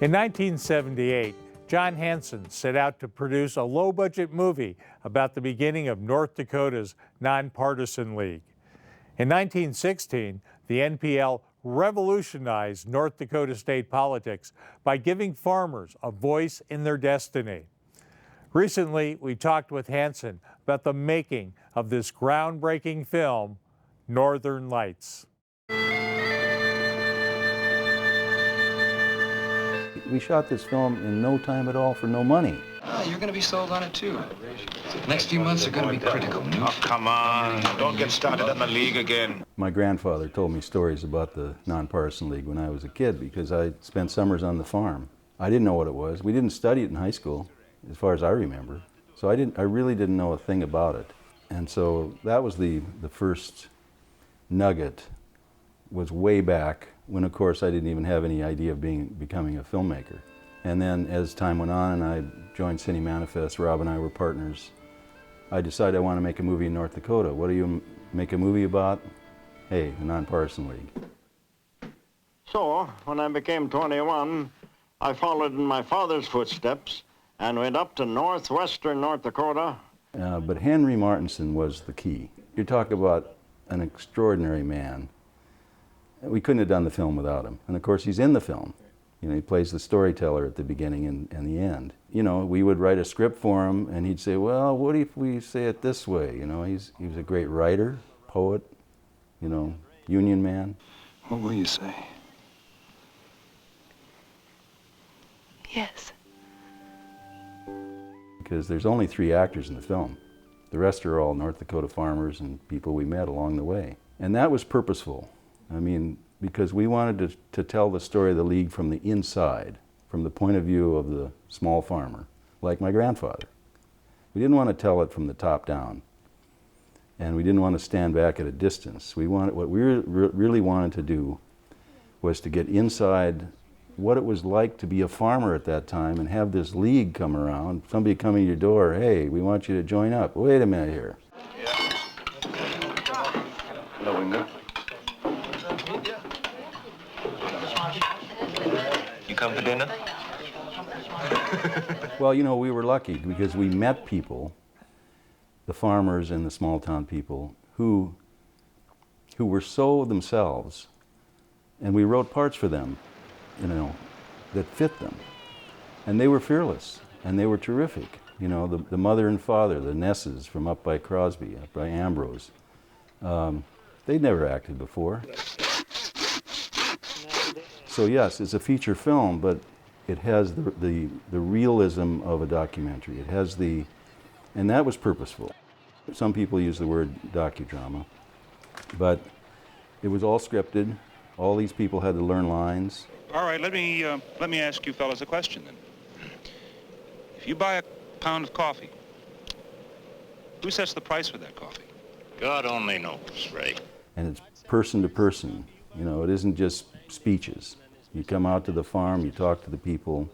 In 1978, John Hanson set out to produce a low-budget movie about the beginning of North Dakota's Nonpartisan League. In 1916, the NPL revolutionized North Dakota state politics by giving farmers a voice in their destiny. Recently, we talked with Hanson about the making of this groundbreaking film, Northern Lights. We shot this film in no time at all for no money. Oh, you're going to be sold on it, too. Next few months are going to be critical. Oh, come on. Don't get started on the League again. My grandfather told me stories about the Nonpartisan League when I was a kid because I spent summers on the farm. I didn't know what it was. We didn't study it in high school, as far as I remember. So I really didn't know a thing about it. And so that was the first nugget, was way back when, of course, I didn't even have any idea of becoming a filmmaker. And then as time went on and I joined Cinematography, Rob and I were partners, I decided I want to make a movie in North Dakota. What do you make a movie about? Hey, the Nonpartisan League. So, when I became 21, I followed in my father's footsteps and went up to northwestern North Dakota. But Henry Martinson was the key. You're talking about an extraordinary man. We couldn't have done the film without him. And of course, he's in the film. You know, he plays the storyteller at the beginning and the end. You know, we would write a script for him and he'd say, well, what if we say it this way? You know, he was a great writer, poet, you know, union man. What will you say? Yes. Because there's only 3 actors in the film. The rest are all North Dakota farmers and people we met along the way. And that was purposeful. I mean, because we wanted to tell the story of the League from the inside, from the point of view of the small farmer, like my grandfather. We didn't want to tell it from the top down. And we didn't want to stand back at a distance. What we really wanted to do was to get inside what it was like to be a farmer at that time and have this league come around, somebody coming to your door, hey, we want you to join up. Wait a minute here. Hello, Inga. You come for dinner? Well, you know, we were lucky because we met people, the farmers and the small town people, who were so themselves, and we wrote parts for them, you know, that fit them. And they were fearless, and they were terrific. You know, the mother and father, the Nesses from up by Crosby, up by Ambrose, they'd never acted before. So yes, it's a feature film, but it has the realism of a documentary. It has and that was purposeful. Some people use the word docudrama, but it was all scripted. All these people had to learn lines. All right, let me ask you fellas a question then. If you buy a pound of coffee, who sets the price for that coffee? God only knows, Ray. And it's person to person. You know, it isn't just speeches. You come out to the farm, you talk to the people,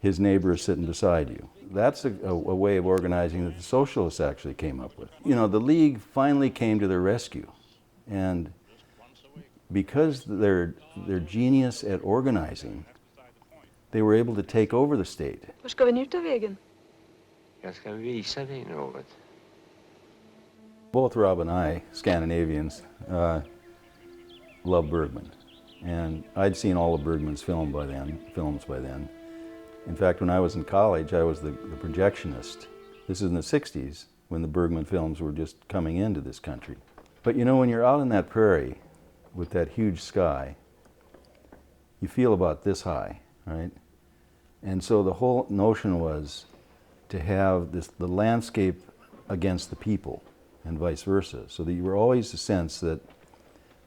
his neighbor is sitting beside you. That's a way of organizing that the socialists actually came up with. You know, the League finally came to their rescue. And because they're genius at organizing, they were able to take over the state. Var ska vi nu ta vägen? Jag ska visa dig något. Both Rob and I, Scandinavians, love Bergman. And I'd seen all of Bergman's films by then. In fact, when I was in college, I was the projectionist. This is in the 60s, when the Bergman films were just coming into this country. But you know, when you're out in that prairie with that huge sky, you feel about this high, right? And so the whole notion was to have the landscape against the people, and vice versa, so that you were always a sense that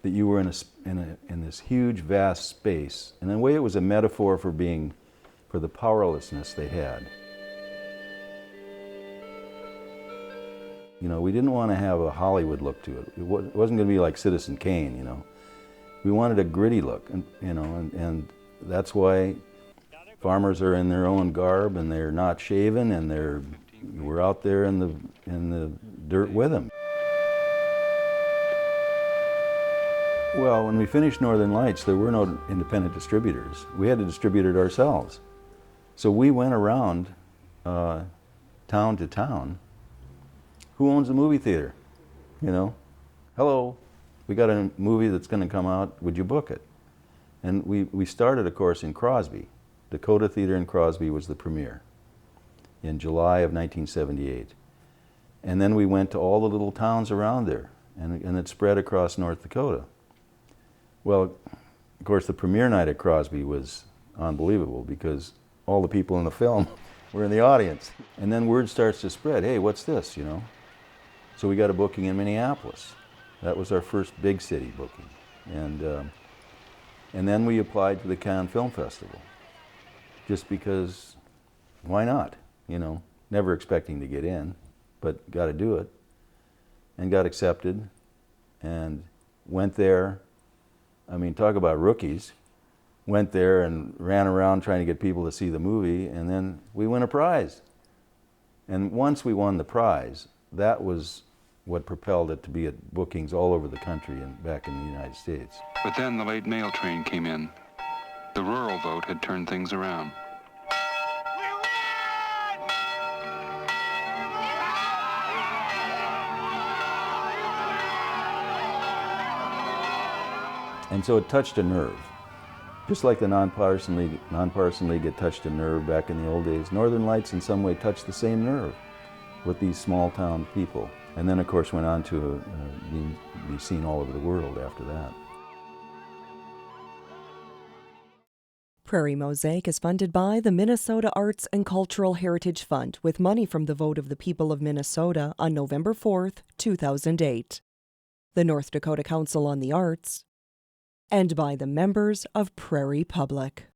you were in this huge, vast space. And in a way, it was a metaphor for the powerlessness they had. You know, we didn't want to have a Hollywood look to it. It wasn't going to be like Citizen Kane, you know. We wanted a gritty look, and that's why farmers are in their own garb and they're not shaven and we're out there in the dirt with them. Well, when we finished Northern Lights, there were no independent distributors. We had to distribute it ourselves. So we went around town to town. Who owns a movie theater? You know, hello, we got a movie that's going to come out, would you book it? And we started, of course, in Crosby. Dakota Theater in Crosby was the premiere in July of 1978. And then we went to all the little towns around there, and it spread across North Dakota. Well, of course, the premiere night at Crosby was unbelievable because all the people in the film were in the audience. And then word starts to spread, hey, what's this, you know? So we got a booking in Minneapolis. That was our first big city booking. And then we applied to the Cannes Film Festival, just because, why not, you know? Never expecting to get in, but got to do it. And got accepted and went there. I mean, talk about rookies. Went there and ran around trying to get people to see the movie, and then we win a prize. And once we won the prize, that was what propelled it to be at bookings all over the country and back in the United States. But then the late mail train came in. The rural vote had turned things around. And so it touched a nerve. Just like the Nonpartisan League had touched a nerve back in the old days, Northern Lights in some way touched the same nerve with these small town people. And then of course went on to be seen all over the world after that. Prairie Mosaic is funded by the Minnesota Arts and Cultural Heritage Fund with money from the vote of the people of Minnesota on November 4th, 2008. The North Dakota Council on the Arts, and by the members of Prairie Public.